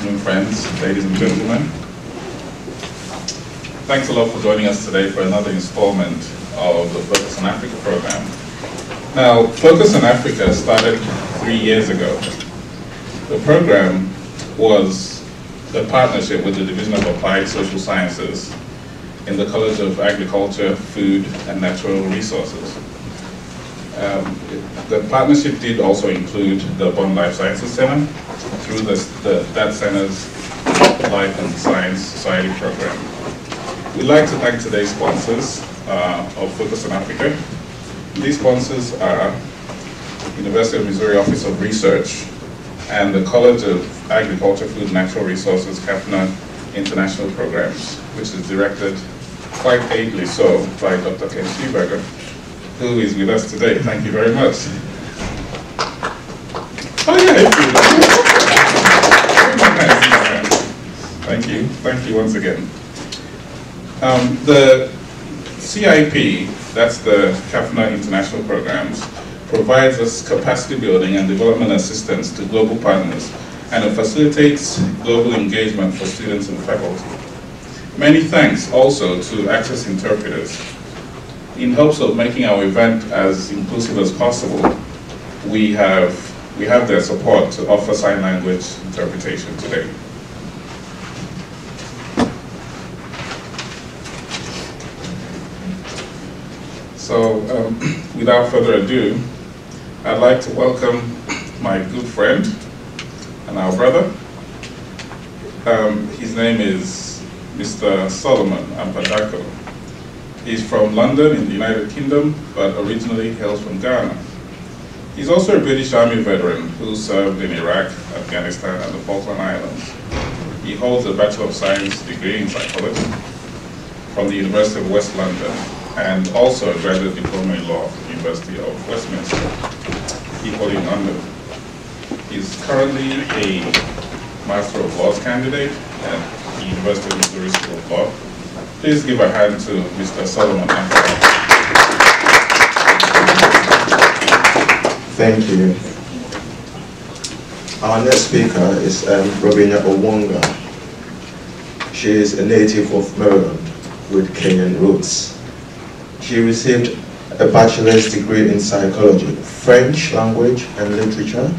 afternoon, friends, ladies and gentlemen. Thanks a lot for joining us today for another installment of the Focus on Africa program. Now, Focus on Africa started 3 years ago. The program was a partnership with the Division of Applied Social Sciences in the College of Agriculture, Food, and Natural Resources. The partnership did also include the Bond Life Sciences Center through that center's Life and Science Society program. We'd like to thank today's sponsors of Focus on Africa. These sponsors are University of Missouri Office of Research and the College of Agriculture, Food, and Natural Resources, CAFNA International Programs, which is directed quite ably so by Dr. Ken Schneeberger, who is with us today. Thank you very much. Oh yeah, thank you once again. The CIP, that's the CAFNA International Programs, provides us capacity building and development assistance to global partners, and it facilitates global engagement for students and faculty. Many thanks also to Access Interpreters. In hopes of making our event as inclusive as possible, we have their support to offer sign language interpretation today. So, without further ado, I'd like to welcome my good friend and our brother. His name is Mr. Solomon Ampadako. He's from London in the United Kingdom, but originally hails from Ghana. He's also a British Army veteran who served in Iraq, Afghanistan, and the Falkland Islands. He holds a Bachelor of Science degree in psychology from the University of West London, and also a graduate diploma in law from the University of Westminster, equally in London. He's currently a Master of Laws candidate at the University of Missouri School of Law. Please give a hand to Mr. Solomon. Thank you. Our next speaker is Robinya Owonga. She is a native of Maryland with Kenyan roots. She received a bachelor's degree in psychology, French language and literature,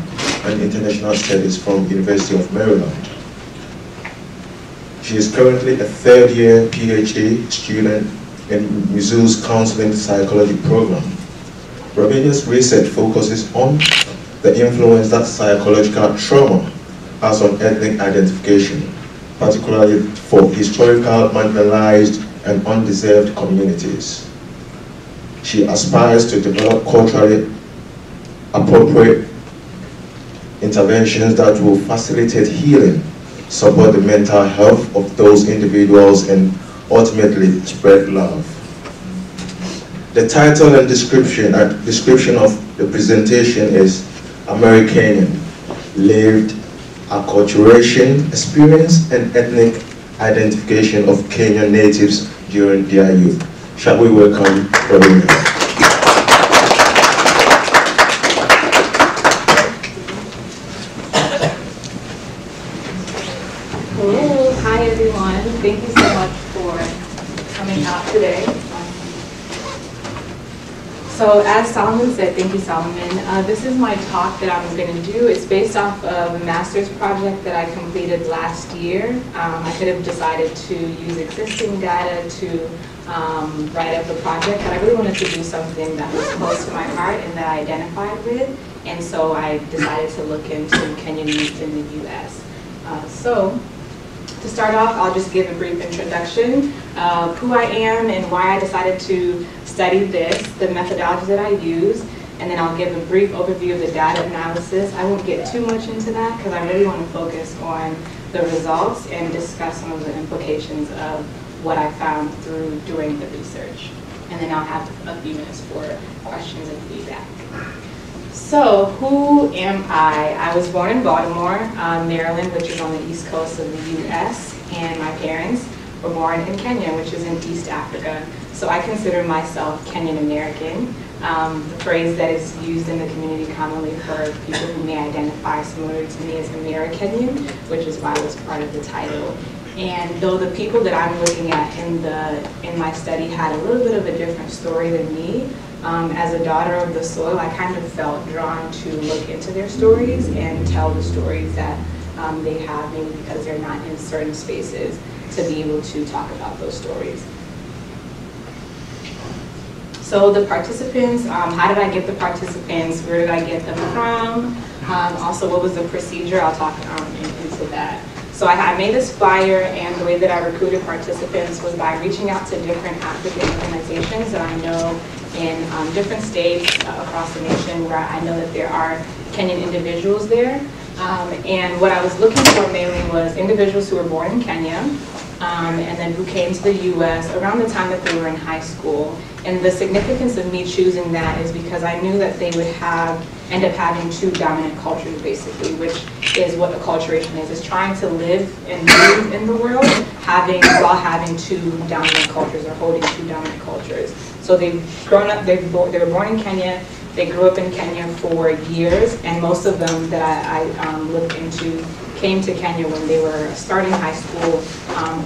and international studies from University of Maryland. She is currently a third-year PhD student in Mizzou's Counseling Psychology program. Robinya's research focuses on the influence that psychological trauma has on ethnic identification, particularly for historical, marginalized, and undeserved communities. She aspires to develop culturally appropriate interventions that will facilitate healing, support the mental health of those individuals, and ultimately spread love. The title and description of the presentation is Americanian, Lived Acculturation, Experience, and Ethnic Identification of Kenyan Natives During Their Youth. Shall we welcome Robinya? Hello, hi everyone. Thank you so much for coming out today. So as Solomon said, thank you Solomon, this is my talk that I'm going to do. It's based off of a master's project that I completed last year. I could have decided to use existing data to write up the project, but I really wanted to do something that was close to my heart and that I identified with, and so I decided to look into Kenyan youth in the U.S. So to start off, I'll just give a brief introduction of who I am and why I decided to study this, the methodology that I use, and then I'll give a brief overview of the data analysis. I won't get too much into that because I really want to focus on the results and discuss some of the implications of what I found through doing the research. And then I'll have a few minutes for questions and feedback. So, who am I? I was born in Baltimore, Maryland, which is on the east coast of the U.S., and my parents were born in Kenya, which is in East Africa. So I consider myself Kenyan American. the phrase that is used in the community commonly for people who may identify similar to me as American, which is why it was part of the title. And though the people that I'm looking at in my study had a little bit of a different story than me, as a daughter of the soil, I kind of felt drawn to look into their stories and tell the stories that they have, maybe because they're not in certain spaces, to be able to talk about those stories. So the participants, how did I get the participants? Where did I get them from? Also, what was the procedure? I'll talk into that. So I made this flyer, and the way that I recruited participants was by reaching out to different African organizations that I know in different states across the nation where I know that there are Kenyan individuals there. And what I was looking for mainly was individuals who were born in Kenya, and then who came to the US around the time that they were in high school. And the significance of me choosing that is because I knew that they would end up having two dominant cultures, basically, which is what acculturation is trying to live and move in the world while having two dominant cultures or holding two dominant cultures. So they've grown up, they were born in Kenya, they grew up in Kenya for years, and most of them that I looked into came to Kenya when they were starting high school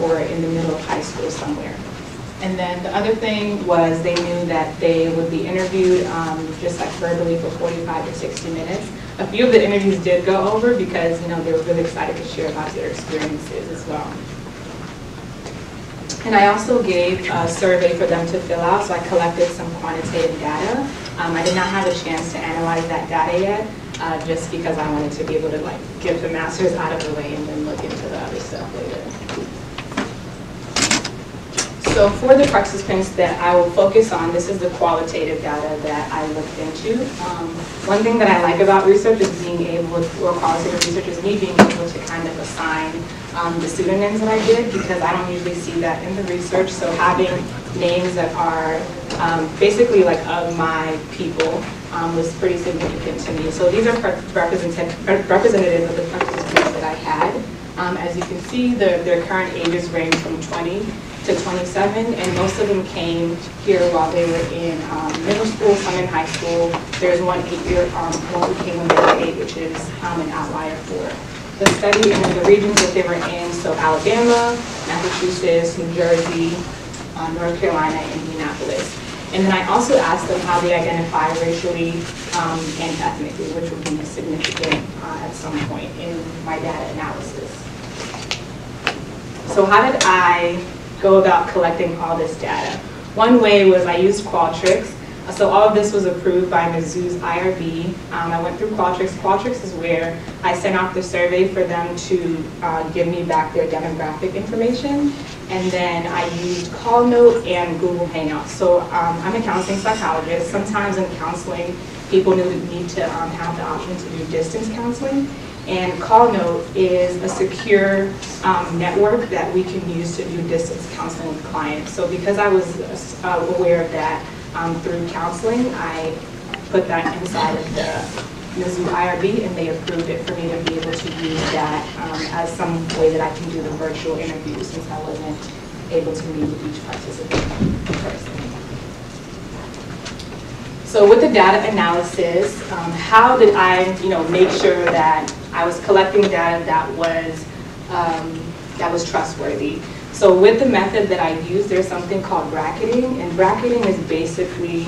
or in the middle of high school somewhere. And then the other thing was they knew that they would be interviewed just like verbally for 45 to 60 minutes. A few of the interviews did go over because they were really excited to share about their experiences as well. And I also gave a survey for them to fill out, so I collected some quantitative data. I did not have a chance to analyze that data yet, just because I wanted to be able to get the masters out of the way and then look into the other stuff later. So for the participants that I will focus on, this is the qualitative data that I looked into. One thing that I like about research is being able, or qualitative research is me being able to kind of assign the pseudonyms that I did, because I don't usually see that in the research. So having names that are basically of my people was pretty significant to me. So these are representative of the participants that I had. As you can see, their current ages range from 20 to 27, and most of them came here while they were in middle school, some in high school. There's one who came when they were 8, which is an outlier for the study, and then the regions that they were in, so Alabama, Massachusetts, New Jersey, North Carolina, Indianapolis. And then I also asked them how they identify racially and ethnically, which would be significant at some point in my data analysis. So how did I go about collecting all this data? One way was I used Qualtrics. So all of this was approved by Mizzou's IRB. I went through Qualtrics. Qualtrics is where I sent out the survey for them to give me back their demographic information. And then I used CallNote and Google Hangouts. So I'm a counseling psychologist. Sometimes in counseling, people need to have the option to do distance counseling. And CallNote is a secure network that we can use to do distance counseling with clients. So because I was aware of that through counseling, I put that inside of the Mizzou IRB, and they approved it for me to be able to use that as some way that I can do the virtual interview, since I wasn't able to meet with each participant in person. So with the data analysis, how did I make sure that I was collecting data that was trustworthy? So with the method that I use, there's something called bracketing, and bracketing is basically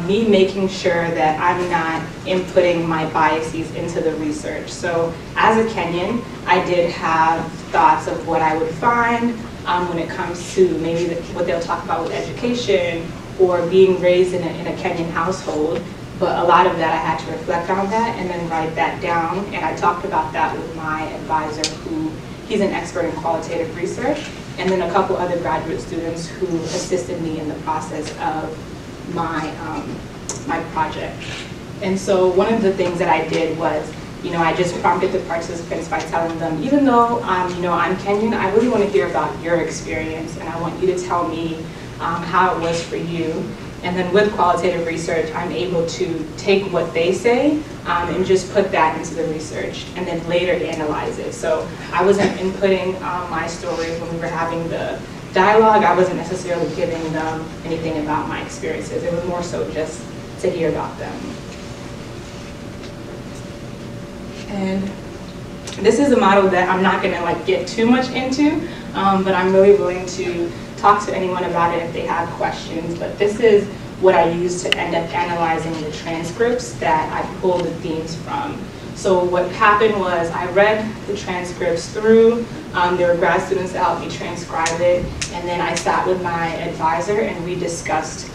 me making sure that I'm not inputting my biases into the research. So as a Kenyan, I did have thoughts of what I would find when it comes to maybe what they'll talk about with education or being raised in a Kenyan household. But a lot of that I had to reflect on that and then write that down. And I talked about that with my advisor, he's an expert in qualitative research, and then a couple other graduate students who assisted me in the process of my project. And so one of the things that I did was, I just prompted the participants by telling them, even though I'm Kenyan, I really want to hear about your experience, and I want you to tell me how it was for you. And then with qualitative research, I'm able to take what they say and just put that into the research and then later analyze it. So I wasn't inputting my stories when we were having the dialogue. I wasn't necessarily giving them anything about my experiences. It was more so just to hear about them. And this is a model that I'm not going to like get too much into, but I'm really willing to talk to anyone about it if they have questions. But this is what I use to end up analyzing the transcripts that I pulled the themes from. So what happened was I read the transcripts through. There were grad students that helped me transcribe it, and then I sat with my advisor and we discussed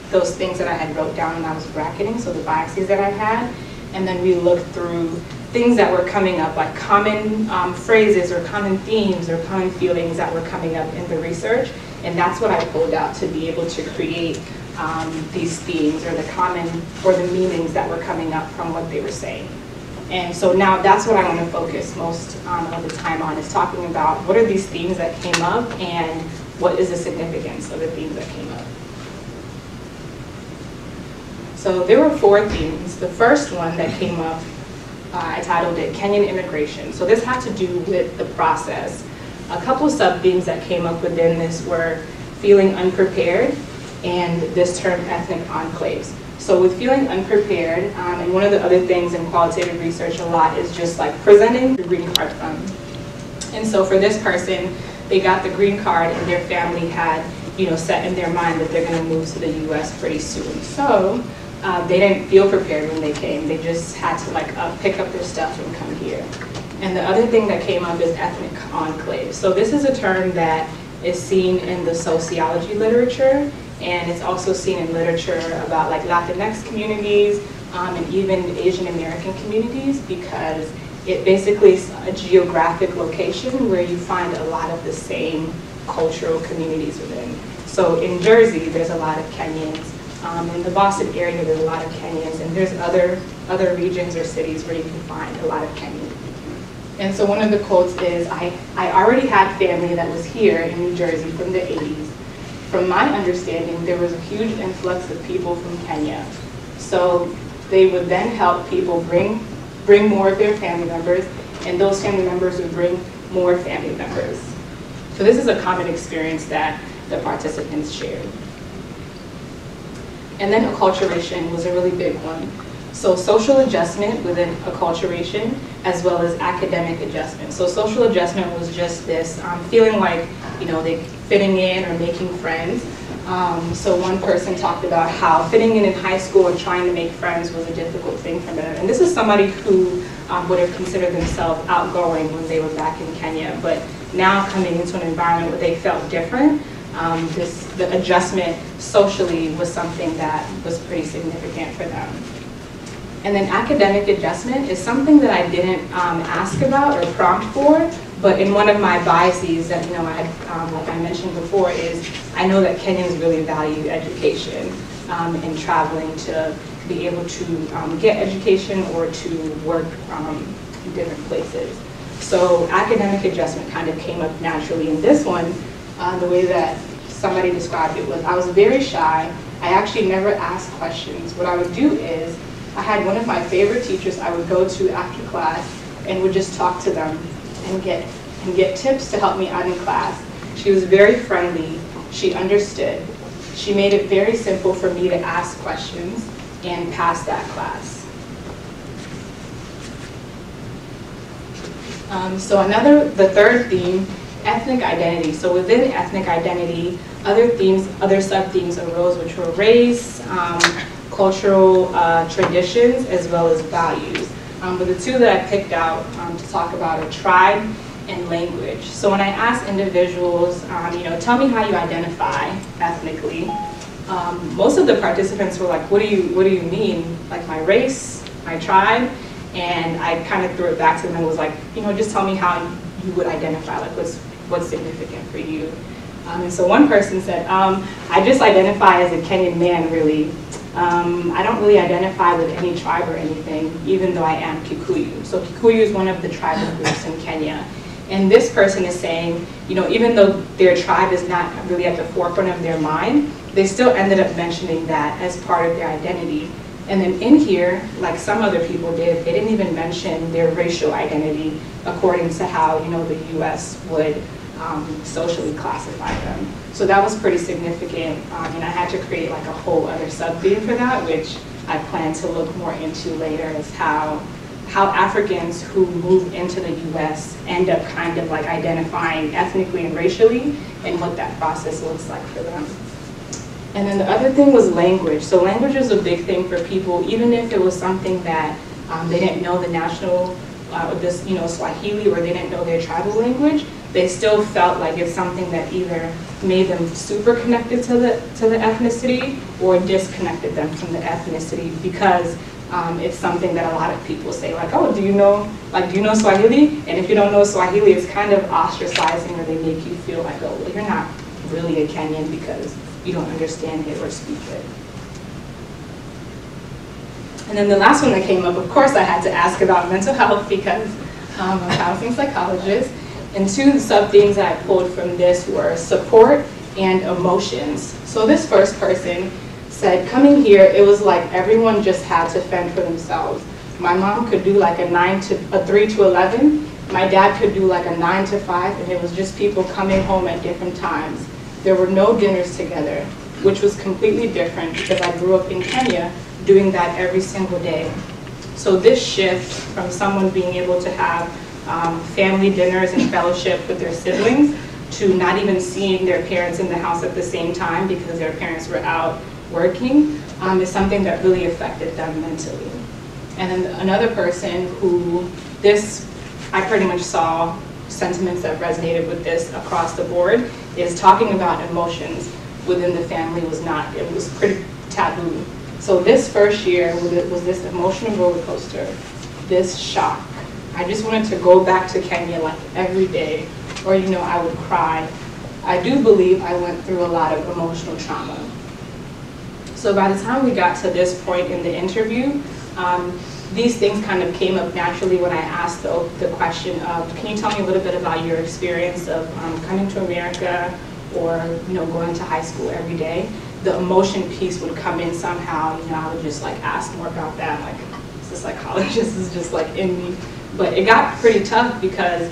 those things that I had wrote down when I was bracketing, so the biases that I had, and then we looked through things that were coming up, like common phrases or common themes or common feelings that were coming up in the research, and that's what I pulled out to be able to create these themes or the common or the meanings that were coming up from what they were saying. And so now that's what I want to focus most of the time on, is talking about what are these themes that came up and what is the significance of the themes that came up. So there were 4 themes. The first one that came up, I titled it Kenyan Immigration. So this had to do with the process. A couple sub-themes that came up within this were feeling unprepared and this term ethnic enclaves. So with feeling unprepared, and one of the other things in qualitative research a lot is just like presenting the green card fund. And so for this person, they got the green card and their family had, set in their mind that they're going to move to the US pretty soon. So they didn't feel prepared when they came. They just had to pick up their stuff and come here. And the other thing that came up is ethnic enclave. So this is a term that is seen in the sociology literature, and it's also seen in literature about like Latinx communities and even Asian American communities, because it basically is a geographic location where you find a lot of the same cultural communities within. So in Jersey, there's a lot of Kenyans. In the Boston area, there's a lot of Kenyans, and there's other regions or cities where you can find a lot of Kenyans. And so one of the quotes is, I already had family that was here in New Jersey from the 80s. From my understanding, there was a huge influx of people from Kenya. So they would then help people bring more of their family members, and those family members would bring more family members. So this is a common experience that the participants shared. And then acculturation was a really big one. So social adjustment within acculturation, as well as academic adjustment. So social adjustment was just this feeling like, they fitting in or making friends. So one person talked about how fitting in high school or trying to make friends was a difficult thing for them. And this is somebody who would have considered themselves outgoing when they were back in Kenya, but now coming into an environment where they felt different, the adjustment socially was something that was pretty significant for them. And then academic adjustment is something that I didn't ask about or prompt for, but in one of my biases that I had, like I mentioned before, is I know that Kenyans really value education and traveling to be able to get education or to work in different places. So academic adjustment kind of came up naturally in this one. The way that somebody described it was, I was very shy. I actually never asked questions. What I would do is, I had one of my favorite teachers I would go to after class and would just talk to them and get tips to help me out in class. She was very friendly. She understood. She made it very simple for me to ask questions and pass that class. The third theme, ethnic identity. So within ethnic identity, other themes, other sub-themes arose, which were race, cultural traditions, as well as values. But the two that I picked out to talk about are tribe and language. So when I asked individuals, tell me how you identify ethnically, most of the participants were like, what do you mean? Like my race, my tribe? And I kind of threw it back to them and was like, just tell me how you would identify, like what's significant for you. And so one person said, I just identify as a Kenyan man, really. I don't really identify with any tribe or anything, even though I am Kikuyu. So Kikuyu is one of the tribal groups in Kenya. And this person is saying, even though their tribe is not really at the forefront of their mind, they still ended up mentioning that as part of their identity. And then in here, like some other people did, they didn't even mention their racial identity according to how the US would socially classify them. So that was pretty significant, and I had to create like a whole other sub-theme for that, which I plan to look more into later, is how Africans who move into the US end up kind of like identifying ethnically and racially, and what that process looks like for them. And then the other thing was language. So language was a big thing for people, even if it was something that they didn't know the national, Swahili, or they didn't know their tribal language. They still felt like it's something that either made them super connected to the ethnicity or disconnected them from the ethnicity, because it's something that a lot of people say, like, oh, do you know Swahili? And if you don't know Swahili, it's kind of ostracizing, or they make you feel like, oh, well, you're not really a Kenyan because you don't understand it or speak it. And then the last one that came up, of course, I had to ask about mental health, because I'm a counseling psychologist. And two sub-themes that I pulled from this were support and emotions. So this first person said, coming here, it was like everyone just had to fend for themselves. My mom could do like a 3 to 11. My dad could do like a 9 to 5, and it was just people coming home at different times. There were no dinners together, which was completely different because I grew up in Kenya doing that every single day. So this shift from someone being able to have family dinners and fellowship with their siblings to not even seeing their parents in the house at the same time because their parents were out working is something that really affected them mentally. And then another person who I pretty much saw sentiments that resonated with this across the board, is talking about emotions within the family it was pretty taboo. So this first year was this emotional roller coaster, this shock. I just wanted to go back to Kenya like every day, or I would cry. I do believe I went through a lot of emotional trauma. So by the time we got to this point in the interview, these things kind of came up naturally when I asked the question of, can you tell me a little bit about your experience of coming to America, or going to high school every day? The emotion piece would come in somehow. I would just like ask more about that. Like, as a psychologist is just like in me. But it got pretty tough because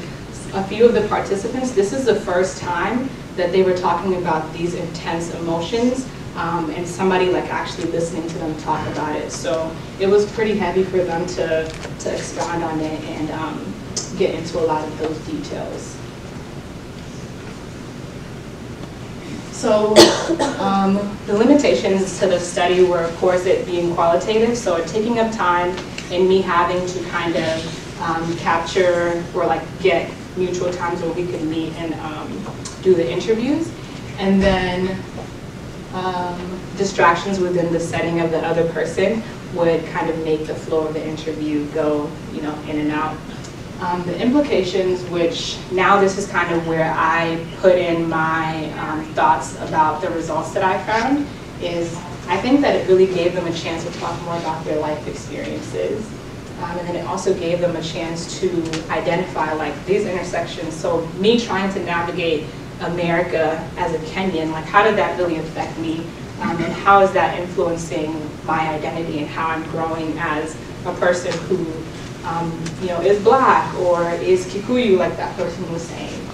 a few of the participants, this is the first time that they were talking about these intense emotions, and somebody like actually listening to them talk about it. So it was pretty heavy for them to expound on it and get into a lot of those details. So the limitations to the study were, of course, it being qualitative, so it taking up time and me having to kind of capture or like get mutual times where we could meet and do the interviews. And then distractions within the setting of the other person would kind of make the flow of the interview go, in and out. The implications, which now this is kind of where I put in my thoughts about the results that I found, is I think that it really gave them a chance to talk more about their life experiences. And then it also gave them a chance to identify like these intersections. So me trying to navigate America as a Kenyan, like how did that really affect me? And how is that influencing my identity and how I'm growing as a person who is Black or is Kikuyu, like that person was saying.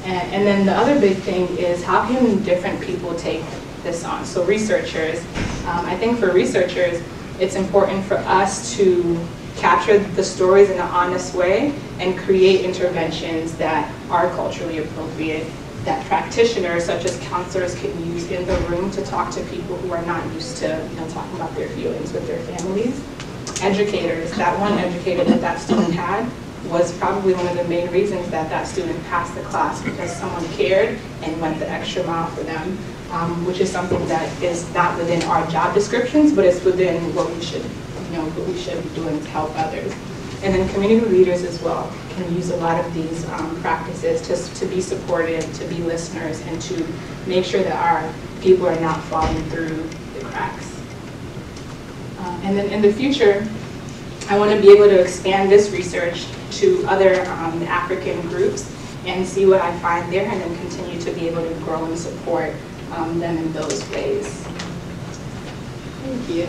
And then the other big thing is, how can different people take this on? So researchers, I think for researchers, it's important for us to capture the stories in an honest way and create interventions that are culturally appropriate, that practitioners such as counselors can use in the room to talk to people who are not used to talking about their feelings with their families. Educators, that one educator that student had was probably one of the main reasons that student passed the class, because someone cared and went the extra mile for them, which is something that is not within our job descriptions, but it's within what we should be doing to help others. And then community leaders as well can use a lot of these practices to be supportive, to be listeners, and to make sure that our people are not falling through the cracks. And then in the future, I want to be able to expand this research to other African groups and see what I find there, and then continue to be able to grow and support them in those ways. Thank you.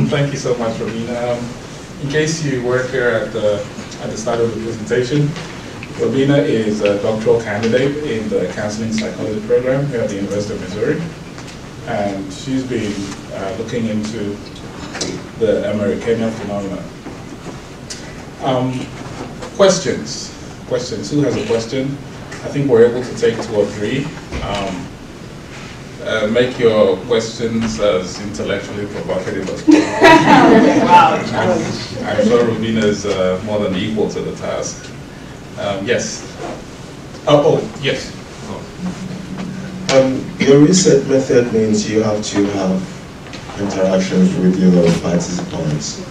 Thank you so much, Romina. In case you weren't here at the start of the presentation, Robina is a doctoral candidate in the Counseling Psychology program here at the University of Missouri. And she's been looking into the Americania phenomenon. Questions? Who has a question? I think we're able to take 2 or 3. Make your questions as intellectually provocative as possible. Wow. I'm sure Rubina is more than equal to the task. Yes. Yes. Your research method means you have to have interactions with your participants.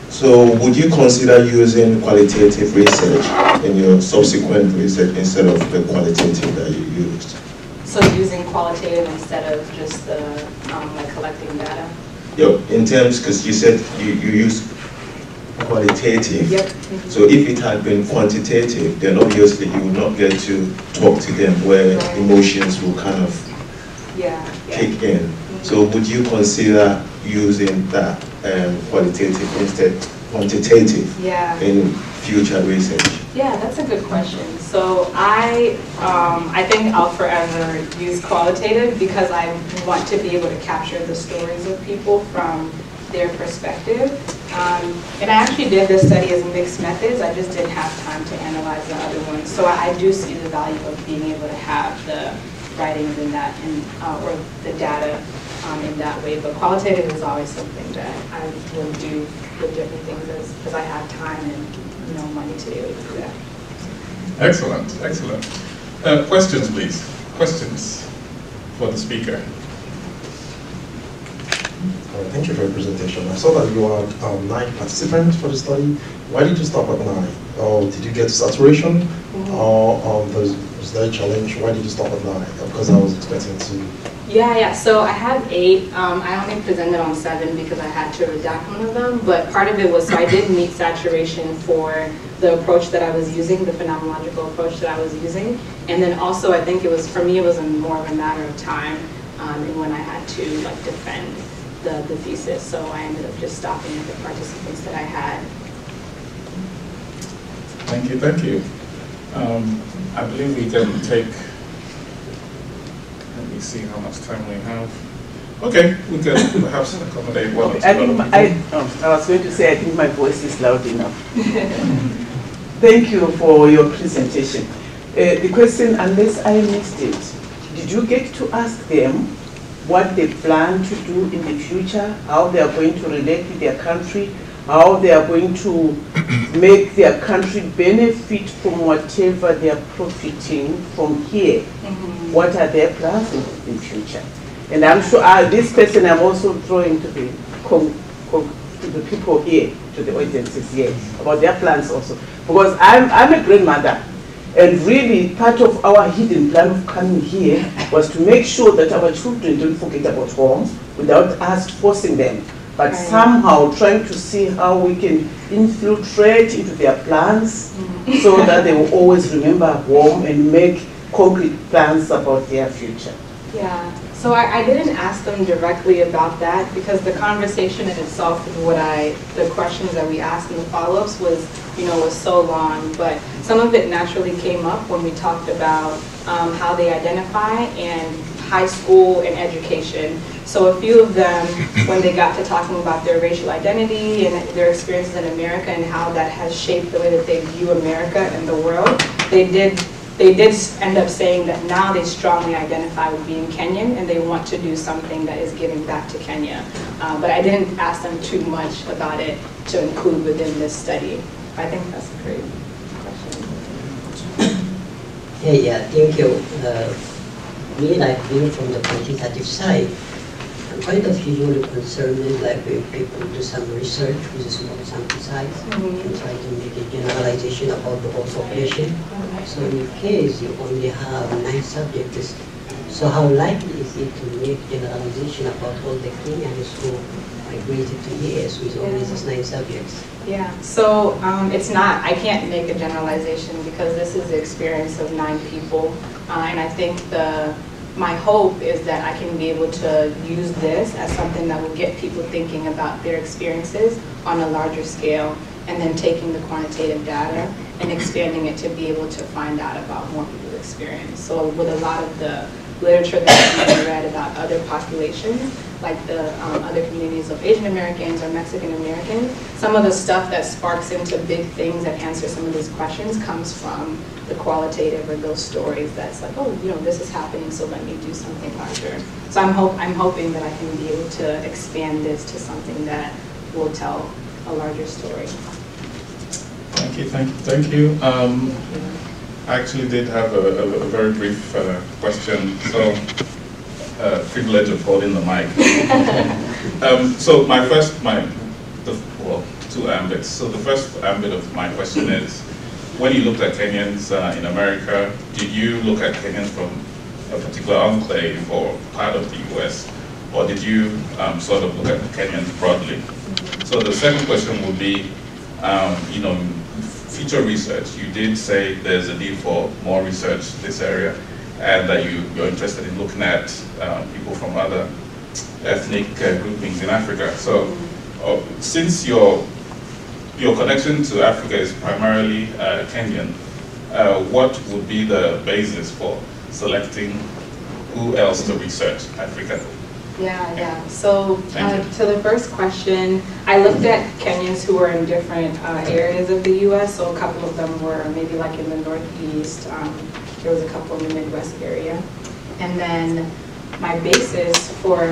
So would you consider using qualitative research in your subsequent research instead of the qualitative that you used? So using qualitative instead of just the like collecting data? Yeah, in terms, because you said you use qualitative. Yep. So if it had been quantitative, then obviously you would not get to talk to them where emotions will kind of kick in. So would you consider using that qualitative instead quantitative in future research? Yeah, that's a good question. So I think I'll forever use qualitative because I want to be able to capture the stories of people from their perspective. And I actually did this study as mixed methods. I just didn't have time to analyze the other ones. So I do see the value of being able to have the writings in that, or the data in that way. But qualitative is always something that I will do with different things because I have time and money to be able to do that. Excellent, excellent. Questions, please. Questions for the speaker. Thank you for your presentation. I saw that you had 9 participants for the study. Why did you stop at 9? Or did you get to saturation? Or was there a challenge? Why did you stop at 9? Because I was expecting to. Yeah. So I had 8. I only presented on 7 because I had to redact one of them. But part of it was, so I did meet saturation for the approach that I was using, the phenomenological approach that I was using. And then also, I think it was, for me, it was more of a matter of time and when I had to defend the thesis. So I ended up just stopping at the participants that I had. Thank you, thank you. I believe we can take, let me see how much time we have. Okay, we can perhaps accommodate one or two. I was going to say, I think my voice is loud enough. Thank you for your presentation. The question, unless I missed it, did you get to ask them what they plan to do in the future, how they are going to relate with their country, how they are going to make their country benefit from whatever they are profiting from here? What are their plans in the future? And I'm sure this person I'm also drawing to the people here, to the audiences here, about their plans also. Because I'm a grandmother, and really part of our hidden plan of coming here was to make sure that our children don't forget about home without us forcing them, but somehow trying to see how we can infiltrate into their plans so that they will always remember home and make concrete plans about their future. Yeah, so I didn't ask them directly about that because the conversation in itself and the questions that we asked in the follow-ups was so long, but some of it naturally came up when we talked about how they identify and high school and education. So a few of them, when they got to talking about their racial identity and their experiences in America and how that has shaped the way that they view America and the world, they did end up saying that now they strongly identify with being Kenyan and they want to do something that is giving back to Kenya. But I didn't ask them too much about it to include within this study. I think that's a great question. Yeah, thank you. Me, like being from the quantitative side, I'm kind of usually concerned with when people do some research with a small sample size and try to make a generalization about the whole population. So in case you only have 9 subjects, so how likely is it to make generalization about all the Kenyans who migrated to US with only these 9 subjects? Yeah, so it's not, I can't make a generalization because this is the experience of 9 people. And I think my hope is that I can be able to use this as something that will get people thinking about their experiences on a larger scale, and then taking the quantitative data and expanding it to be able to find out about more people's experience. So with a lot of the literature that we've read about other populations, like the other communities of Asian Americans or Mexican Americans, some of the stuff that sparks into big things that answer some of these questions comes from the qualitative or those stories that's like, oh, you know, this is happening, so let me do something larger. So I'm hoping that I can be able to expand this to something that will tell a larger story. Thank you, thank you. I actually did have a very brief question. So, privilege of holding the mic. So two ambits. So the first ambit of my question is, when you looked at Kenyans in America, did you look at Kenyans from a particular enclave or part of the US, or did you sort of look at the Kenyans broadly? So the second question would be, you know, future research. You did say there's a need for more research in this area, and that you're interested in looking at people from other ethnic groupings in Africa. So since your connection to Africa is primarily Kenyan, what would be the basis for selecting who else to research Africa? Yeah. So to the first question, I looked at Kenyans who were in different areas of the U.S. So a couple of them were maybe like in the Northeast. There was a couple in the Midwest area. And then my basis for,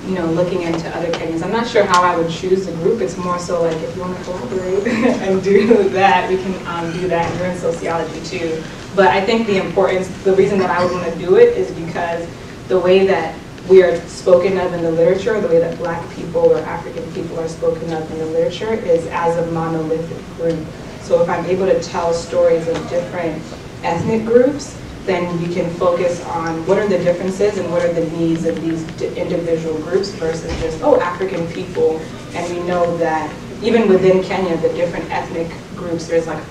you know, looking into other Kenyans, I'm not sure how I would choose the group. It's more so like if you want to collaborate and do that, we can do that. And you're in sociology too. But I think the reason that I would want to do it is because the way that we are spoken of in the literature, the way that Black people or African people are spoken of in the literature is as a monolithic group. So if I'm able to tell stories of different ethnic groups, then we can focus on what are the differences and what are the needs of these individual groups versus just, oh, African people. And we know that even within Kenya, the different ethnic groups, there's like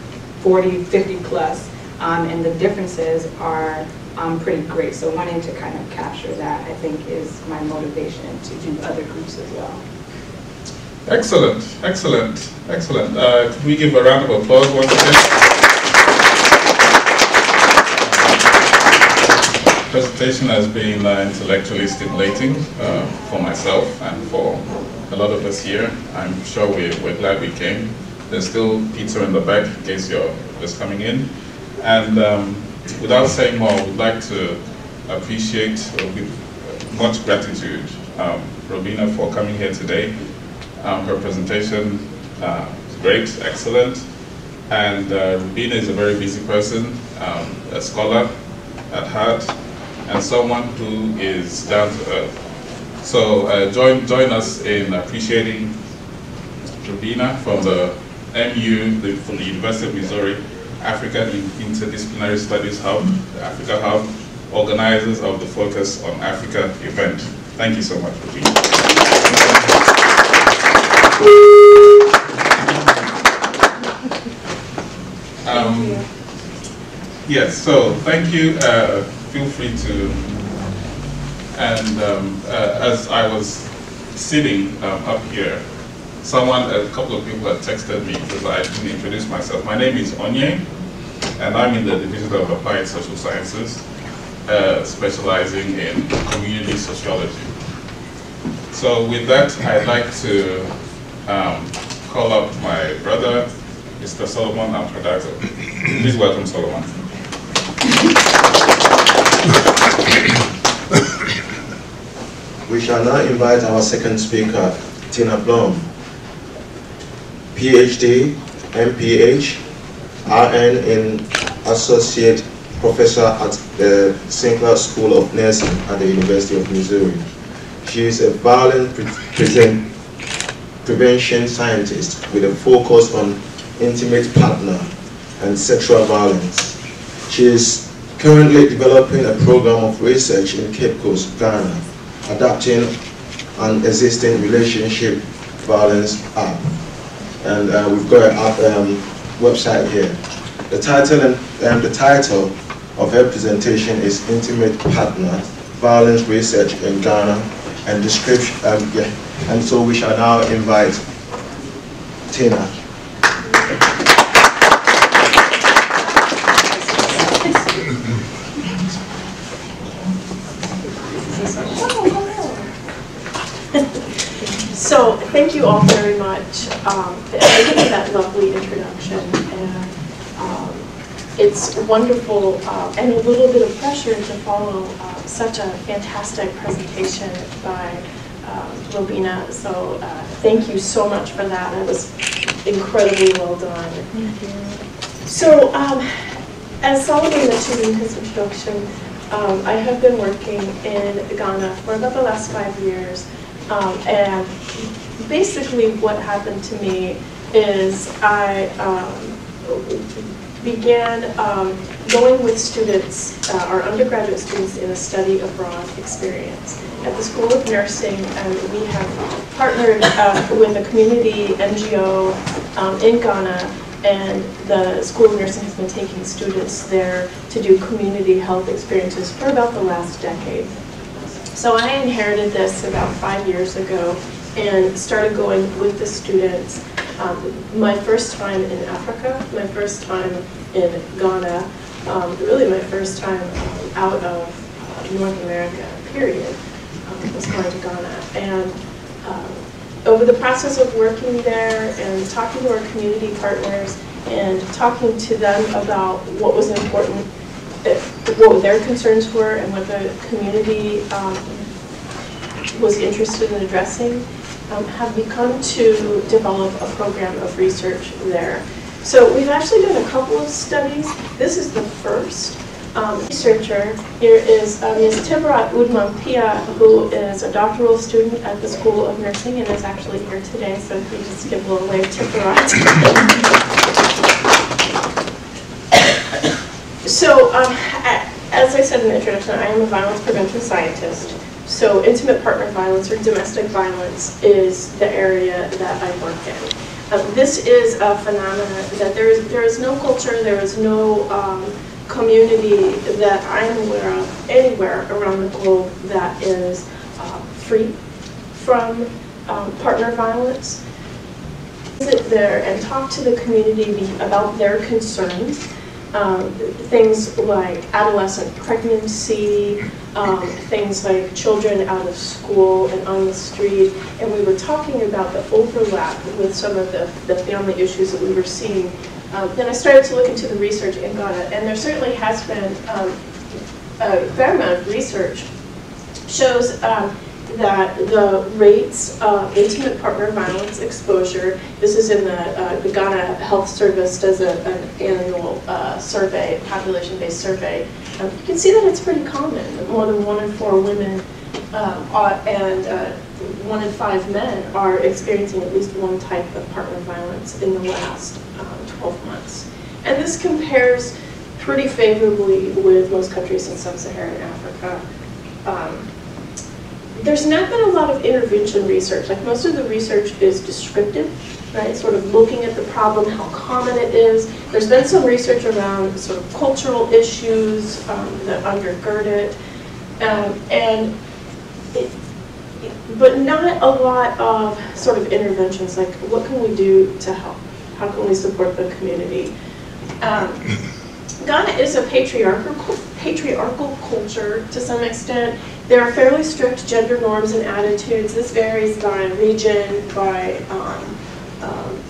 40, 50 plus, and the differences are pretty great. So wanting to kind of capture that, I think, is my motivation to do other groups as well. Excellent. Could we give a round of applause once again? The presentation has been intellectually stimulating for myself and for a lot of us here. I'm sure we're glad we came. There's still pizza in the back in case you're just coming in. And without saying more, I would like to appreciate with much gratitude Robina for coming here today. Her presentation is great, excellent. And Robina is a very busy person, a scholar at heart, and someone who is down to earth. So join us in appreciating Robina from the MU, from the University of Missouri, African Interdisciplinary Studies Hub, the Africa Hub, organizers of the Focus on Africa event. Thank you so much, Robina. Yes, so thank you. Feel free to, and as I was sitting up here, a couple of people had texted me because I didn't introduce myself. My name is Onye, and I'm in the Division of Applied Social Sciences, specializing in community sociology. So with that, I'd like to call up my brother, Mr. Solomon Ampradato. Please welcome Solomon. We shall now invite our second speaker, Tina Blom, PhD, MPH, RN in Associate Professor at the Sinclair School of Nursing at the University of Missouri. She is a violence prevention scientist with a focus on intimate partner and sexual violence. She is currently developing a program of research in Cape Coast, Ghana, adapting an existing relationship violence app. And we've got an app website here. The title of her presentation is Intimate Partner, Violence Research in Ghana and Description. And so we shall now invite Tina. So thank you all very much for that lovely introduction. And it's wonderful and a little bit of pressure to follow such a fantastic presentation by Robina. So thank you so much for that. It was incredibly well done. So as Solomon mentioned in his introduction, I have been working in Ghana for about the last 5 years. And basically what happened to me is I began going with students, our undergraduate students, in a study abroad experience at the School of Nursing, and we have partnered with a community NGO in Ghana, and the School of Nursing has been taking students there to do community health experiences for about the last decade. So I inherited this about 5 years ago and started going with the students. My first time in Africa, my first time in Ghana, really my first time out of North America, period, was going to Ghana. And over the process of working there and talking to our community partners and talking to them about what was important, what their concerns were and what the community was interested in addressing, have begun to develop a program of research there. So we've actually done a couple of studies. This is the first researcher. Here is Ms. Tibarat Udman-Pia, who is a doctoral student at the School of Nursing and is actually here today, so if you just give a little wave, Tibarat. So, as I said in the introduction, I am a violence prevention scientist. So intimate partner violence or domestic violence is the area that I work in. This is a phenomenon that there is no culture, there is no community that I'm aware of anywhere around the globe that is free from partner violence. Sit there and talk to the community about their concerns. Things like adolescent pregnancy, things like children out of school and on the street, and we were talking about the overlap with some of the family issues that we were seeing. Then I started to look into the research in Ghana, and there certainly has been a fair amount of research shows that the rates of intimate partner violence exposure, this is in the Ghana Health Service does an annual survey, population-based survey. You can see that it's pretty common. More than 1 in 4 women and 1 in 5 men are experiencing at least one type of partner violence in the last 12 months. And this compares pretty favorably with most countries in sub-Saharan Africa. There's not been a lot of intervention research. Like most of the research is descriptive, right? Sort of looking at the problem, how common it is. There's been some research around sort of cultural issues that undergird it, but not a lot of sort of interventions. Like, what can we do to help? How can we support the community? Ghana is a patriarchal culture to some extent. There are fairly strict gender norms and attitudes. This varies by region, by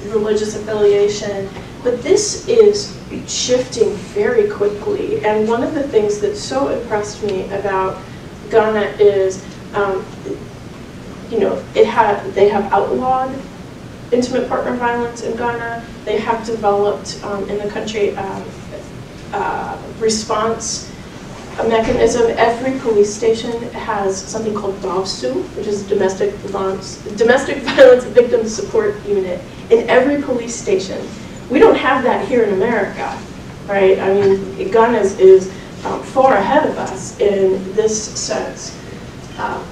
religious affiliation, but this is shifting very quickly. And one of the things that so impressed me about Ghana is, they have outlawed intimate partner violence in Ghana. They have developed in the country response mechanism. Every police station has something called DOVSU, which is Domestic Violence Victim Support Unit, in every police station. We don't have that here in America, right? I mean, Ghana is far ahead of us in this sense.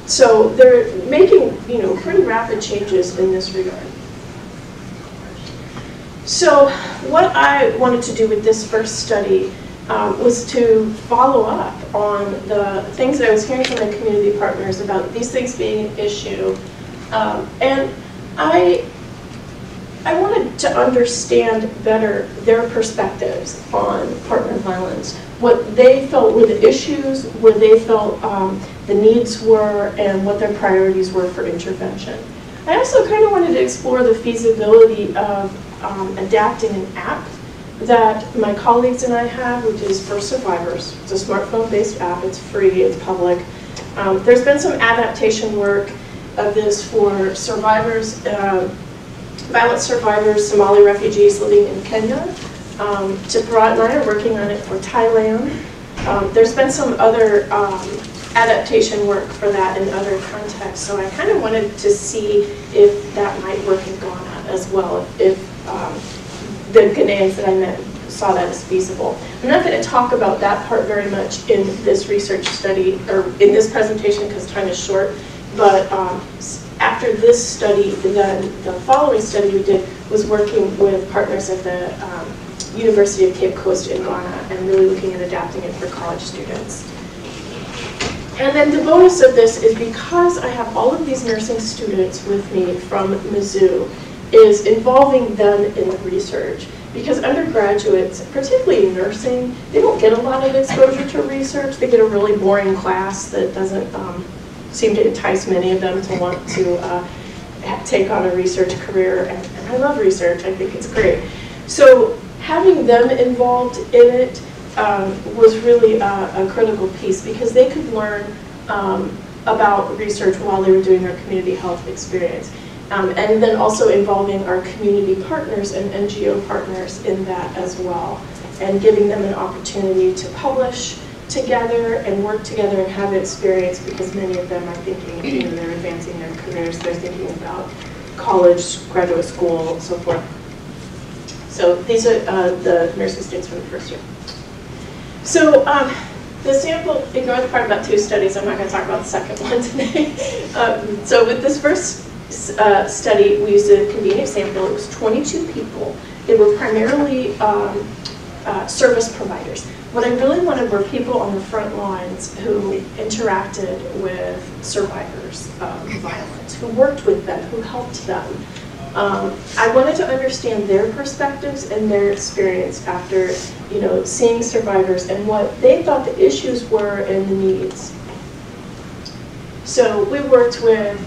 So they're making, pretty rapid changes in this regard. So what I wanted to do with this first study was to follow up on the things that I was hearing from my community partners about these things being an issue. And I wanted to understand better their perspectives on partner violence, what they felt were the issues, where they felt the needs were, and what their priorities were for intervention. I also kind of wanted to explore the feasibility of adapting an app that my colleagues and I have, which is For Survivors. It's a smartphone-based app. It's free. It's public. There's been some adaptation work of this for survivors, violence survivors, Somali refugees living in Kenya. Tiprat and I are working on it for Thailand. There's been some other adaptation work for that in other contexts, so I kind of wanted to see if that might work in Ghana as well, if the Ghanaians that I met saw that as feasible. I'm not going to talk about that part very much in this research study, or in this presentation, because time is short, but after this study, then the following study we did was working with partners at the University of Cape Coast in Ghana and really looking at adapting it for college students. And then the bonus of this is because I have all of these nursing students with me from Mizzou, is involving them in the research. Because undergraduates, particularly in nursing, they don't get a lot of exposure to research. They get a really boring class that doesn't seem to entice many of them to want to take on a research career. And I love research. I think it's great. So having them involved in it was really a critical piece, because they could learn about research while they were doing their community health experience. And then also involving our community partners and NGO partners in that as well, and giving them an opportunity to publish together and work together and have experience, because many of them are thinking, they're advancing their careers, they're thinking about college, graduate school, so forth. So these are the nursing students from the first year. So the sample, ignore the part about 2 studies, I'm not going to talk about the second one today. So with this first study, we used a convenient sample. It was 22 people. They were primarily service providers. What I really wanted were people on the front lines who interacted with survivors of violence, who worked with them, who helped them. I wanted to understand their perspectives and their experience after, seeing survivors and what they thought the issues were and the needs. So we worked with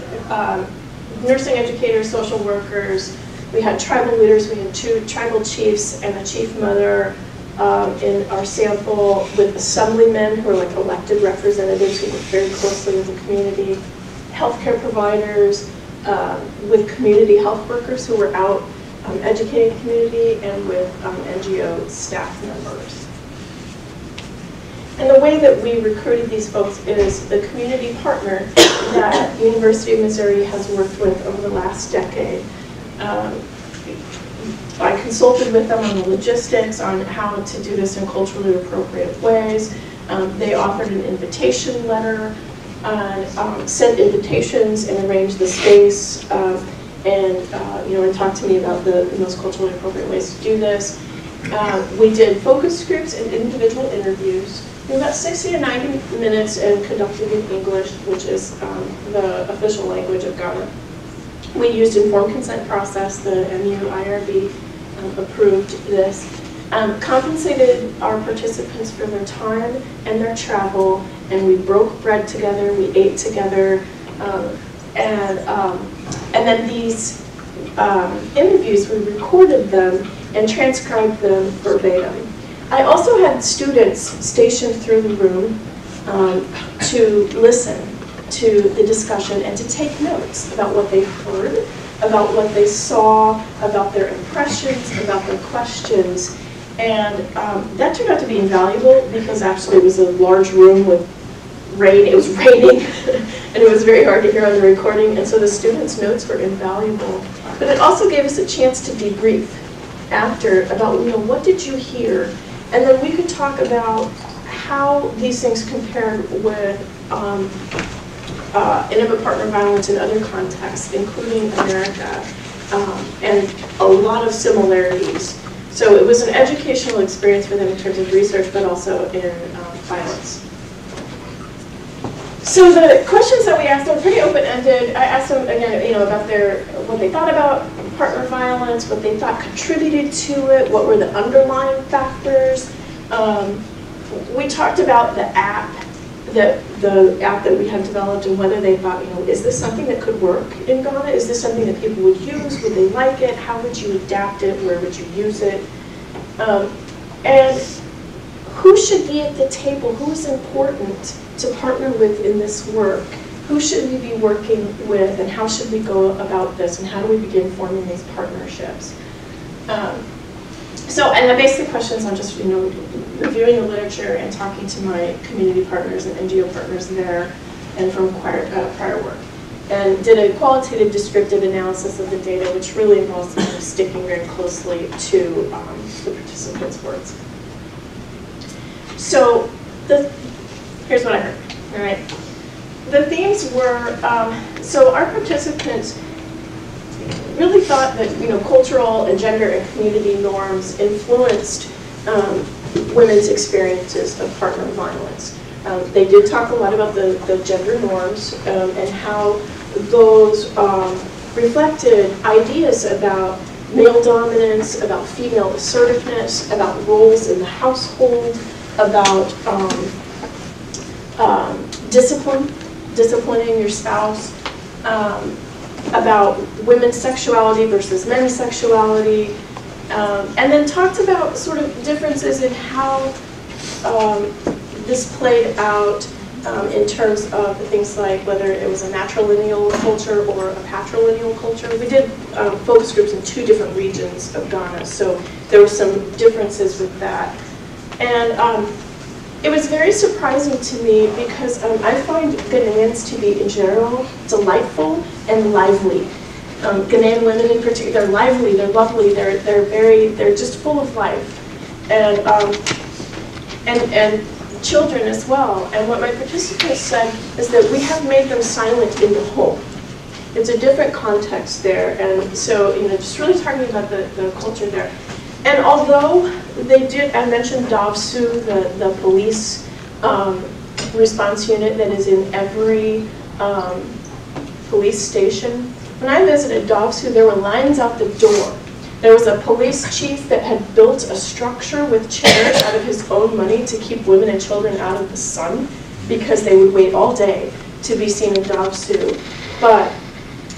nursing educators, social workers. We had tribal leaders. We had 2 tribal chiefs and a chief mother in our sample, with assemblymen who are like elected representatives who work very closely with the community, healthcare providers, with community health workers who were out educating the community, and with NGO staff members. And the way that we recruited these folks is the community partner that University of Missouri has worked with over the last decade. I consulted with them on the logistics, on how to do this in culturally appropriate ways. They offered an invitation letter, sent invitations and arranged the space, and talked to me about the most culturally appropriate ways to do this. We did focus groups and individual interviews. We about 60 to 90 minutes and conducted in English, which is the official language of Ghana. We used informed consent process. The MU-IRB approved this. Compensated our participants for their time and their travel, and we broke bread together, we ate together, and then these interviews, we recorded them and transcribed them verbatim. I also had students stationed through the room to listen to the discussion and to take notes about what they heard, about what they saw, about their impressions, about their questions. And that turned out to be invaluable, because actually it was a large room with rain. It was raining, and it was very hard to hear on the recording, and so the students' notes were invaluable. But it also gave us a chance to debrief after about, what did you hear? And then we could talk about how these things compared with intimate partner violence in other contexts, including America, and a lot of similarities. So it was an educational experience for them in terms of research, but also in violence. So the questions that we asked them were pretty open-ended. I asked them, again, about what they thought about partner violence, what they thought contributed to it, what were the underlying factors. We talked about the app that we had developed and whether they thought, is this something that could work in Ghana? Is this something that people would use? Would they like it? How would you adapt it? Where would you use it? And who should be at the table? Who is important to partner with in this work? Who should we be working with, and how should we go about this, and how do we begin forming these partnerships? And the basic questions on just reviewing the literature and talking to my community partners and NGO partners there, and from prior work, and did a qualitative descriptive analysis of the data, which really involves sticking very closely to the participants' words. So here's what I heard. All right, the themes were so our participants really thought that cultural and gender and community norms influenced women's experiences of partner violence. They did talk a lot about the gender norms and how those reflected ideas about male dominance, about female assertiveness, about roles in the household, about disciplining your spouse, about women's sexuality versus men's sexuality, and then talked about sort of differences in how this played out in terms of things like whether it was a matrilineal culture or a patrilineal culture. We did focus groups in 2 different regions of Ghana, so there were some differences with that. And it was very surprising to me because I find Ghanaians to be, in general, delightful and lively. Ghanaian women in particular, they're lively, they're lovely, they're just full of life. And children as well. And what my participants said is that we have made them silent in the home. It's a different context there. And so, just really talking about the culture there. And although they did, I mentioned DOVSU, the police response unit that is in every police station. When I visited DOVSU, there were lines out the door. There was a police chief that had built a structure with chairs out of his own money to keep women and children out of the sun because they would wait all day to be seen in DOVSU. But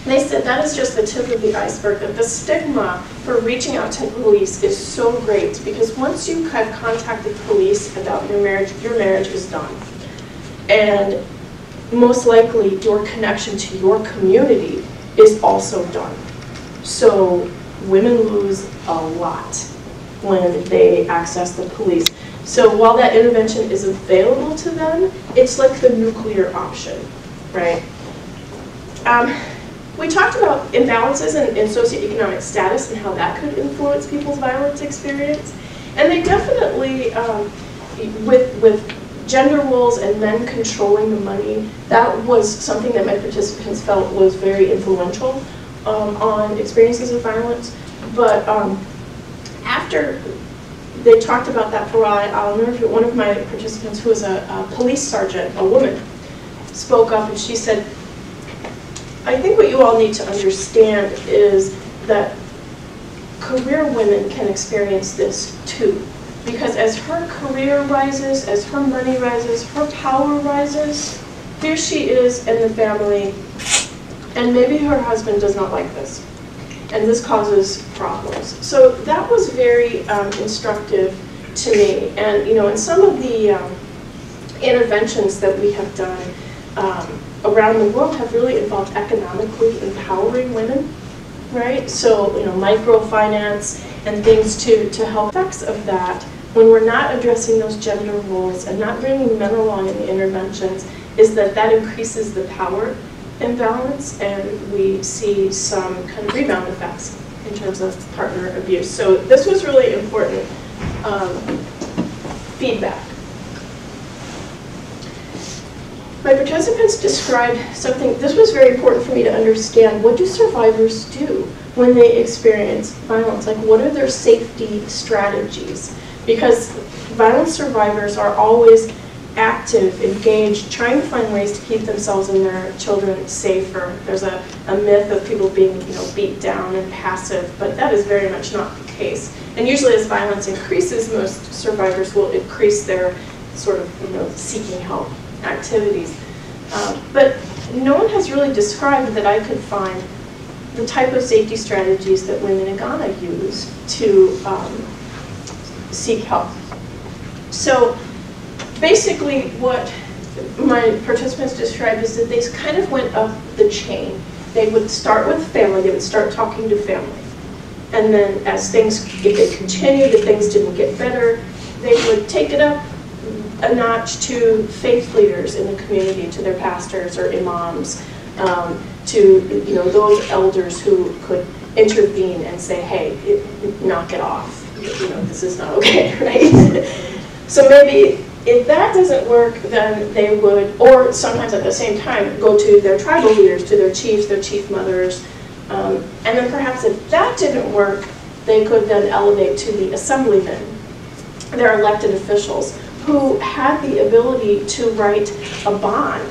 they said that is just the tip of the iceberg, that the stigma for reaching out to police is so great because once you have contacted police about your marriage is done. And most likely your connection to your community is also done. So women lose a lot when they access the police. So while that intervention is available to them, it's like the nuclear option, right? We talked about imbalances in socioeconomic status and how that could influence people's violence experience. And they definitely, with gender roles and men controlling the money, that was something that my participants felt was very influential on experiences of violence. But after they talked about that for a while, I'll never forget one of my participants who was a police sergeant, a woman, spoke up and she said, I think what you all need to understand is that career women can experience this too. Because as her career rises, as her money rises, her power rises, here she is in the family, and maybe her husband does not like this. And this causes problems. So that was very instructive to me. And in some of the interventions that we have done around the world have really involved economically empowering women, right? So microfinance and things to help. Effects of that, when we're not addressing those gender roles and not bringing men along in the interventions, is that increases the power imbalance, and we see some kind of rebound effects in terms of partner abuse. So this was really important feedback. My participants described something, this was very important for me to understand. What do survivors do when they experience violence? Like, what are their safety strategies? Because violence survivors are always active, engaged, trying to find ways to keep themselves and their children safer. There's a myth of people being, beat down and passive, but that is very much not the case. And usually as violence increases, most survivors will increase their sort of, seeking help activities. But no one has really described that I could find the type of safety strategies that women in Ghana use to seek help. So basically what my participants described is that they kind of went up the chain. They would start with family, they would start talking to family. And then as things, if they continued, if things didn't get better, they would take it up a notch to faith leaders in the community, to their pastors or imams, to those elders who could intervene and say, hey, knock it off. This is not okay, right? So maybe if that doesn't work, then they would, or sometimes at the same time, go to their tribal leaders, to their chiefs, their chief mothers, and then perhaps if that didn't work, they could then elevate to the assemblymen, their elected officials, who had the ability to write a bond,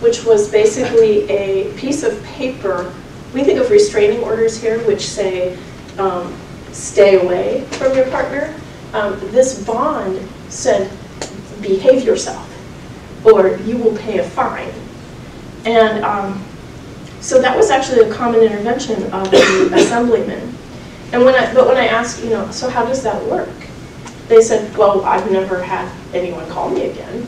which was basically a piece of paper. We think of restraining orders here, which say, stay away from your partner. This bond said, behave yourself, or you will pay a fine. And so that was actually a common intervention of the assemblymen. And when I asked, so how does that work? They said, well, I've never had anyone call me again.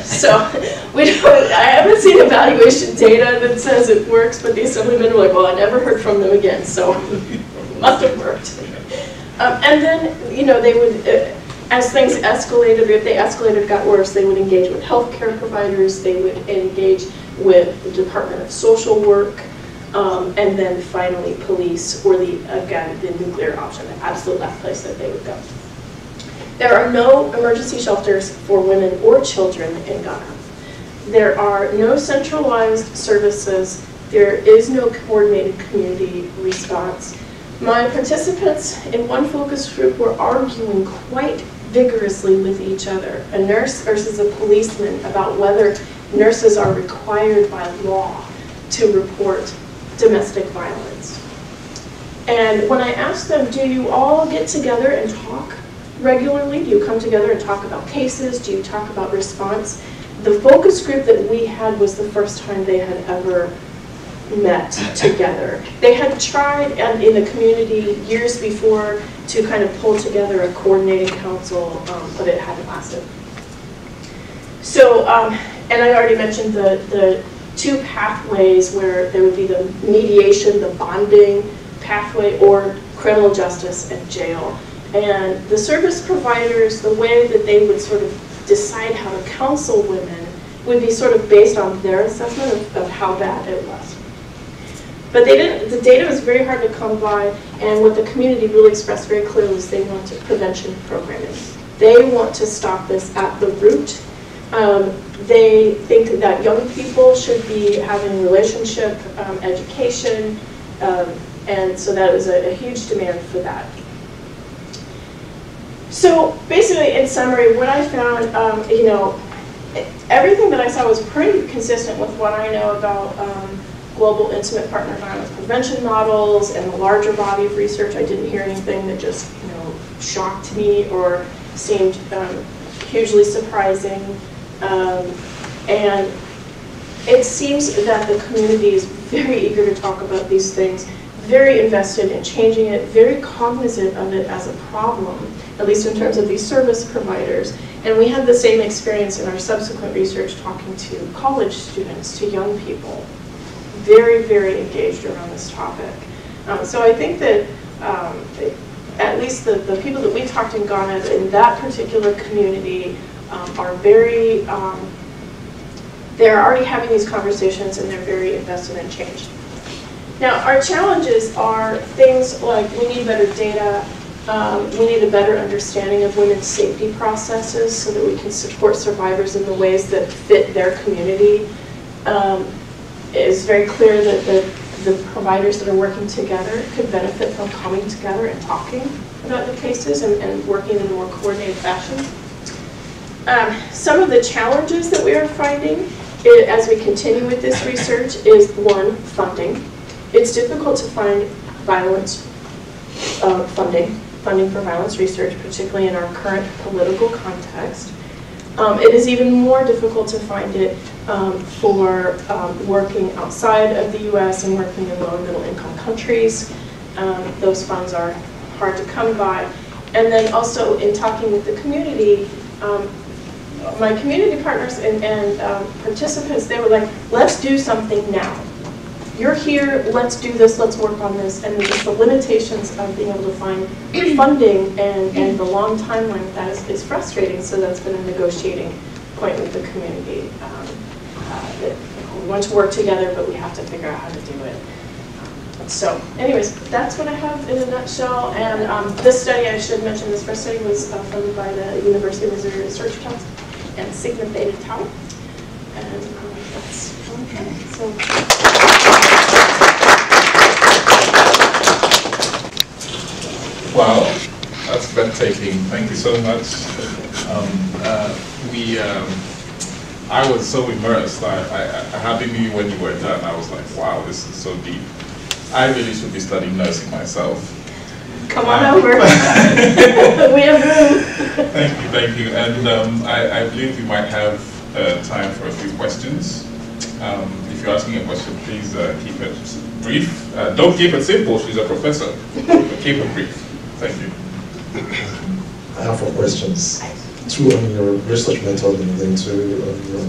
So I haven't seen evaluation data that says it works, but the assemblymen were like, well, I never heard from them again, so it must have worked. And then, they would, as things escalated, if they escalated, got worse, they would engage with healthcare providers, they would engage with the Department of Social Work, and then finally police, or the nuclear option, the absolute last place that they would go. There are no emergency shelters for women or children in Ghana. There are no centralized services. There is no coordinated community response. My participants in one focus group were arguing quite vigorously with each other, a nurse versus a policeman, about whether nurses are required by law to report domestic violence. And when I asked them, do you all get together and talk regularly? Do you come together and talk about cases? Do you talk about response? The focus group that we had was the first time they had ever met together. They had tried in the community years before to kind of pull together a coordinating council, but it hadn't lasted. So, and I already mentioned the two pathways where there would be the mediation, the bonding pathway, or criminal justice and jail. And the service providers, the way that they would sort of decide how to counsel women would be sort of based on their assessment of how bad it was. But they didn't, the data was very hard to come by, and what the community really expressed very clearly is they wanted prevention programming. They want to stop this at the root. They think that young people should be having relationship education, and so that was a huge demand for that. So basically, in summary, what I found, everything that I saw was pretty consistent with what I know about global intimate partner violence prevention models and the larger body of research. I didn't hear anything that just, shocked me or seemed hugely surprising. And it seems that the community is very eager to talk about these things, very invested in changing it, very cognizant of it as a problem, at least in terms of these service providers. And we had the same experience in our subsequent research talking to college students, to young people. Very, very engaged around this topic. So I think that at least the people that we talked in Ghana in that particular community are very, they're already having these conversations and they're very invested in change. Now, our challenges are things like we need better data, We need a better understanding of women's safety processes so that we can support survivors in the ways that fit their community. It's very clear that the providers that are working together could benefit from coming together and talking about the cases and working in a more coordinated fashion. Some of the challenges that we are finding as we continue with this research is, one, funding. It's difficult to find violence funding for violence research, particularly in our current political context. It is even more difficult to find it for working outside of the U.S. and working in low and middle income countries. Those funds are hard to come by. And then also in talking with the community, my community partners and participants, they were like, let's do something now. You're here, let's do this, let's work on this. And just the limitations of being able to find funding and the long timeline of that is frustrating. So that's been a negotiating point with the community. That we want to work together, but we have to figure out how to do it. So anyways, that's what I have in a nutshell. And this study, I should mention, this first study was funded by the University of Missouri Research Council and Sigma Theta Tau. And that's okay. So. Wow, that's breathtaking. Thank you so much. I was so immersed. I hardly knew when you were done. I was like, wow, this is so deep. I really should be studying nursing myself. Come on over. We have room. Thank you. And I believe we might have time for a few questions. If you're asking a question, please keep it brief. Don't keep it simple. She's a professor. But keep it brief. Thank you. I have 4 questions. 2 on your research method and then 2 on your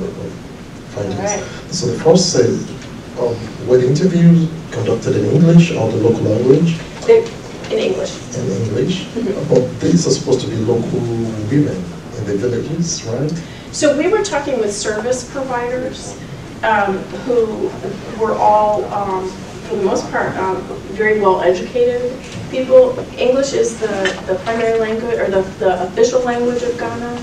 findings. Right. So the first says, were the interviews conducted in English or the local language? In English. In English? Mm-hmm. But these are supposed to be local women in the villages, right? So we were talking with service providers who were all, for the most part, very well educated people. English is the primary language, or the official language of Ghana.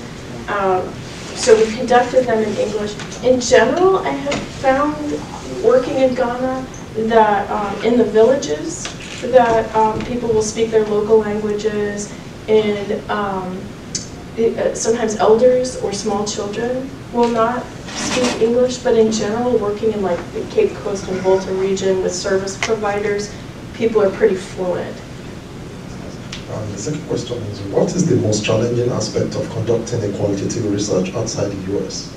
So we conducted them in English. In general, I have found working in Ghana that in the villages that people will speak their local languages, and sometimes elders or small children will not speak English, but in general, working in like the Cape Coast and Volta region with service providers, people are pretty fluent. The second question is, what is the most challenging aspect of conducting a qualitative research outside the US?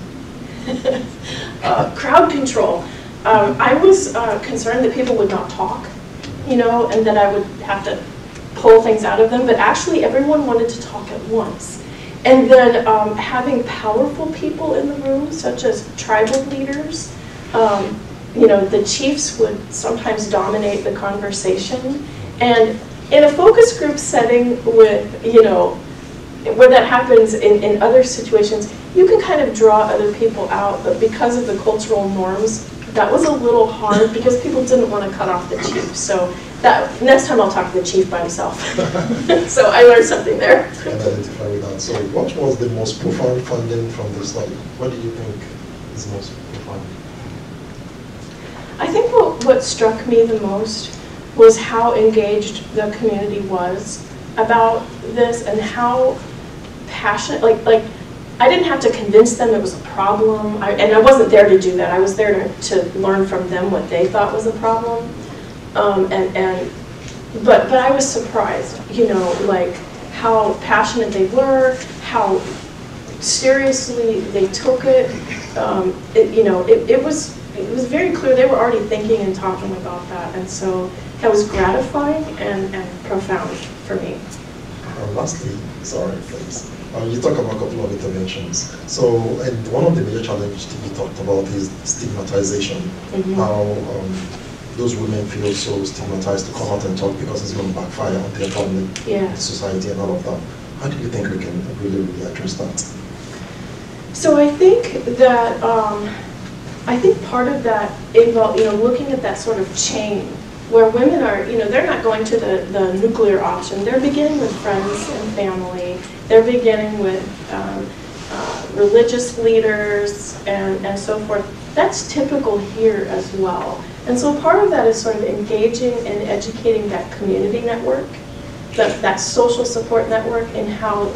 Crowd control. I was concerned that people would not talk, you know, and that I would have to pull things out of them, but actually everyone wanted to talk at once. And then having powerful people in the room, such as tribal leaders, you know, the chiefs would sometimes dominate the conversation. And in a focus group setting with, you know, where that happens in other situations, you can kind of draw other people out, but because of the cultural norms, that was a little hard because people didn't want to cut off the chief. So that next time I'll talk to the chief by himself. So I learned something there. Can identify with that. So what was the most profound finding from the study? What do you think is most profound? I think what struck me the most was how engaged the community was about this and how passionate, like I didn't have to convince them it was a problem, and I wasn't there to do that. I was there to learn from them what they thought was a problem, but I was surprised, you know, like how passionate they were, how seriously they took it. You know, it was very clear they were already thinking and talking about that, and so that was gratifying and profound for me. Lastly, sorry, please. You talk about a couple of interventions. So, and one of the major challenges you talked about is stigmatization. Mm-hmm. How those women feel so stigmatized to come out and talk because it's going to backfire on their family, society, and all of that. How do you think we can really address that? So I think that part of that involves, you know, looking at that sort of chain where women are, they're not going to the nuclear option. They're beginning with friends and family. They're beginning with religious leaders and so forth. That's typical here as well. And so part of that is sort of engaging and educating that community network, that social support network, and how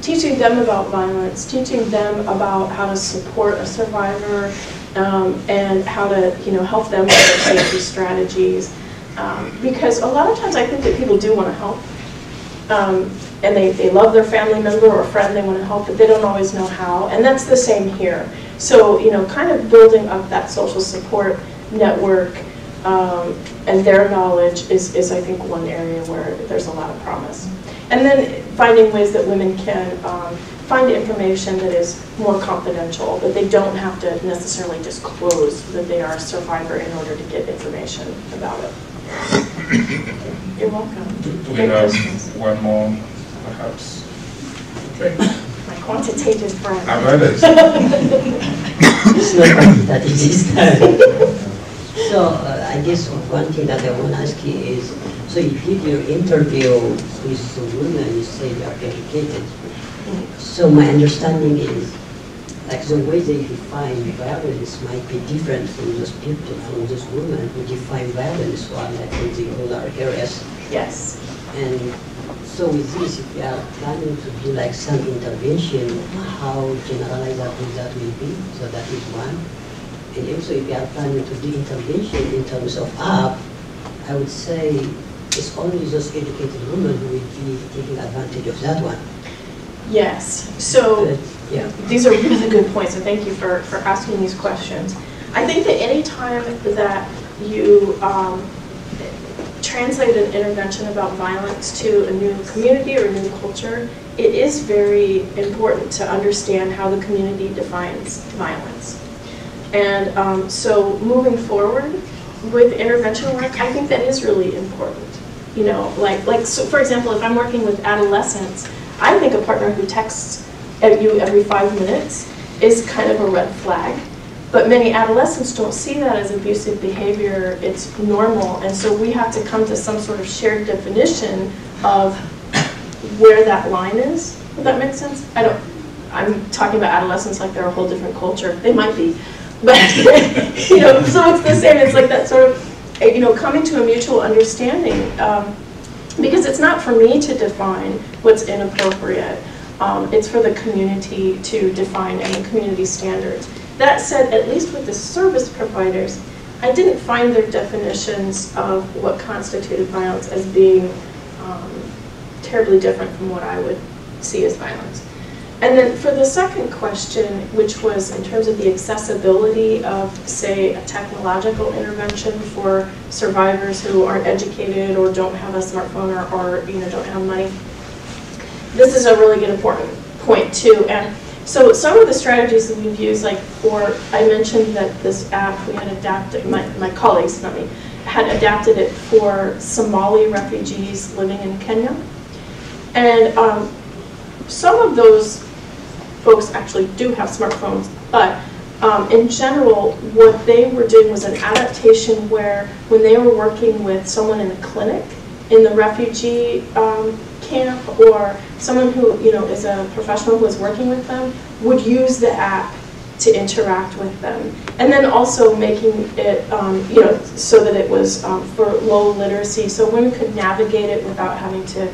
teaching them about violence, teaching them about how to support a survivor, and how to help them with their safety strategies. Because a lot of times I think that people do want to help, and they love their family member or friend, they want to help, but they don't always know how. And that's the same here. So kind of building up that social support network and their knowledge is I think one area where there's a lot of promise. And then finding ways that women can find information that is more confidential, that they don't have to necessarily disclose that they are a survivor in order to get information about it. You're welcome. Do we have one more, perhaps? Okay. My quantitative friend. I've heard it. It's not quantitative this time. So I guess one thing that I want to ask you is, so you did your interview with the women, you say they are educated. So my understanding is, like the way they define violence might be different from those people, from those women who define violence, or like in the rural areas. Yes. And so with this, if you are planning to do like some intervention, how generalized that will be? So that is one. And also if you are planning to do intervention in terms of app, I would say it's only those educated women who will be taking advantage of that one. Yes. So yeah. These are really good points, and thank you for asking these questions. I think that any time that you translate an intervention about violence to a new community or a new culture, it is very important to understand how the community defines violence. And so moving forward with intervention work, I think that is really important. So for example, if I'm working with adolescents, I think a partner who texts at you every 5 minutes is kind of a red flag. But many adolescents don't see that as abusive behavior. It's normal. And so we have to come to some sort of shared definition of where that line is. Would that make sense? I'm talking about adolescents like they're a whole different culture. They might be. But, so it's the same. It's like that sort of, coming to a mutual understanding. Because it's not for me to define what's inappropriate. It's for the community to define and the community standards. That said, at least with the service providers, I didn't find their definitions of what constituted violence as being terribly different from what I would see as violence. And then for the second question, which was in terms of the accessibility of, say, a technological intervention for survivors who aren't educated or don't have a smartphone or don't have money, this is a really good important point too. And so some of the strategies that we've used, like I mentioned that this app, we had adapted, my colleagues, not me, had adapted it for Somali refugees living in Kenya. And some of those folks actually do have smartphones, but in general, what they were doing was an adaptation where when they were working with someone in a clinic, in the refugee camp, or someone who is a professional who is working with them, would use the app to interact with them. And then also making it so that it was for low literacy, so women could navigate it without having to,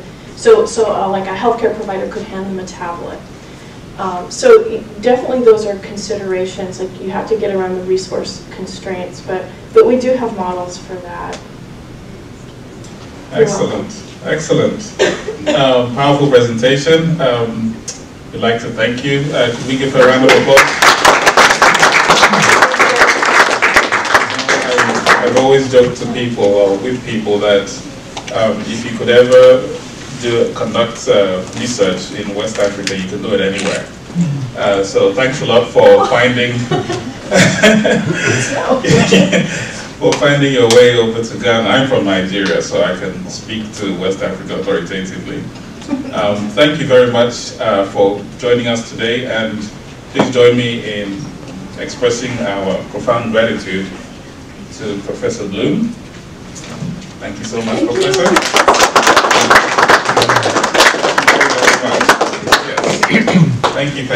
like a healthcare provider could hand them a tablet. So definitely those are considerations, like you have to get around the resource constraints, but we do have models for that. Excellent, excellent. Powerful presentation. We'd like to thank you. Could we give her a round of applause? I've always joked to people, or with people, that if you could ever conduct research in West Africa, you can do it anywhere. So thanks a lot for finding your way over to Ghana. I'm from Nigeria, so I can speak to West Africa authoritatively. Thank you very much for joining us today, and please join me in expressing our profound gratitude to Professor Bloom. Thank you so much, Professor. Thank you very much. Yes. Thank you.